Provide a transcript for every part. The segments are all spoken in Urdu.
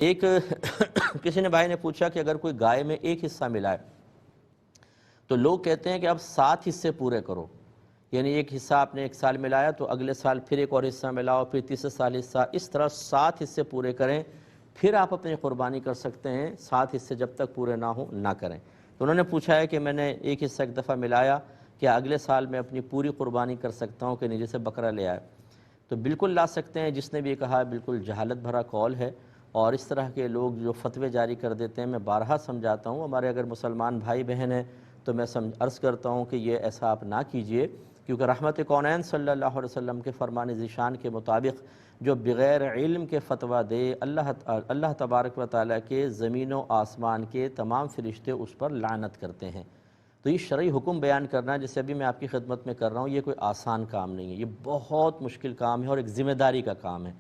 ایک کسی نے بھائی نے پوچھا کہ اگر کوئی گائے میں ایک حصہ ملا ہے تو لوگ کہتے ہیں کہ اب 7 حصے پورے کرو، یعنی ایک حصہ آپ نے ایک سال ملایا تو اگلے سال پھر ایک اور حصہ ملاؤ، پھر تیسرے سال حصہ، اس طرح 7 حصے پورے کریں پھر آپ اپنی قربانی کر سکتے ہیں، 7 حصے جب تک پورے نہ ہوں نہ کریں۔ تو انہوں نے پوچھا ہے کہ میں نے ایک حصہ ایک دفعہ ملایا، کیا اگلے سال میں اپنی پوری قربانی کر سکتا ہوں کہ نہیں؟ جیسے بکرا لے آئے تو بالکل لا سکتے ہیں۔ جس نے بھی یہ کہا بالکل جہالت بھرا قول ہے، اور اس طرح کے لوگ جو فتوے جاری کر دیتے ہیں میں بارہا سمجھاتا ہوں ہمارے اگر مسلمان بھائی بہن ہیں تو میں عرض کرتا ہوں کہ یہ ایسا آپ نہ کیجئے، کیونکہ رحمت کونین صلی اللہ علیہ وسلم کے فرمان ذیشان کے مطابق جو بغیر علم کے فتویٰ دے اللہ تبارک و تعالیٰ کے زمین و آسمان کے تمام فرشتے اس پر لعنت کرتے ہیں۔ تو یہ شرعی حکم بیان کرنا جیسے ابھی میں آپ کی خدمت میں کر رہا ہوں، یہ کوئی آسان کام نہیں ہے، یہ بہت مشکل کام ہے اور ایک ذمہ داری کا کام ہے۔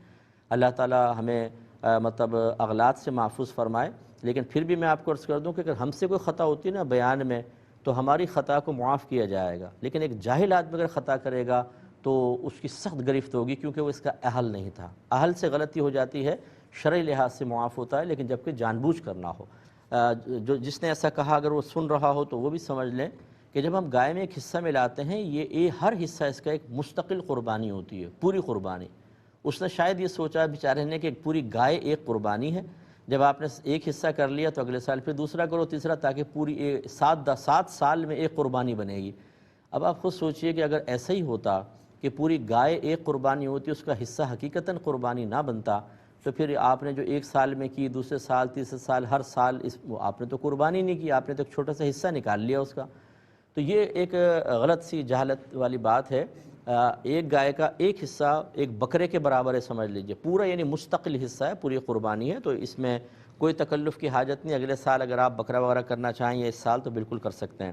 اللہ تعالیٰ ہمیں اغلاط سے محفوظ فرمائے، لیکن پھر بھی میں آپ کو عرض کر دوں کہ اگر ہم سے کوئی خطا ہوتی ہے نا بیان میں تو ہماری خطا کو معاف کیا جائے گا، لیکن ایک جاہل آدمی اگر خطا کرے گا تو اس کی سخت گرفت ہوگی، کیونکہ وہ اس کا اہل نہیں تھا۔ اہل سے غلطی ہو جاتی ہے، شرعی لحاظ سے معاف ہوتا ہے، لیکن جبکہ جان بوجھ کر نہ ہو۔ جس نے ایسا کہا اگر وہ سن رہا ہو تو وہ بھی سمجھ لیں کہ جب ہم گائے میں ایک حصہ ملاتے ہیں یہ ہر حصہ اس کا ایک مستقل قربانی ہوتی ہے، پوری قربانی۔ اس نے شاید یہ سوچا بیچارے نے کہ پوری گائے ایک قربانی ہے، جب آپ نے ایک حصہ کر لیا تو اگلے سال پھر دوسرا کرو، تیسرا، تاکہ پوری 7 سال میں ایک قربانی بنے گی۔ اب آپ خود سوچئے کہ اگر ایسا ہی ہوتا کہ پوری گائے ایک قربانی ہوتی، اس کا حصہ حقیقتاً قربانی نہ بنتا، تو پھر آپ نے جو ایک سال میں کی، دوسرے سال، تیسرے سال، ہر سال آپ نے تو قربانی نہیں کی، آپ نے تو ایک چھوٹا سا حصہ نکال لیا اس کا۔ تو یہ ایک غلط سی جہالت والی بات ہے۔ ایک گائے کا ایک حصہ ایک بکرے کے برابر ہے سمجھ لیجئے، پورا یعنی مستقل حصہ ہے، پوری قربانی ہے، تو اس میں کوئی تکلف کی حاجت نہیں۔ اگلے سال اگر آپ بکرا وغیرہ کرنا چاہیں یا اس سال تو بالکل کر سکتے ہیں۔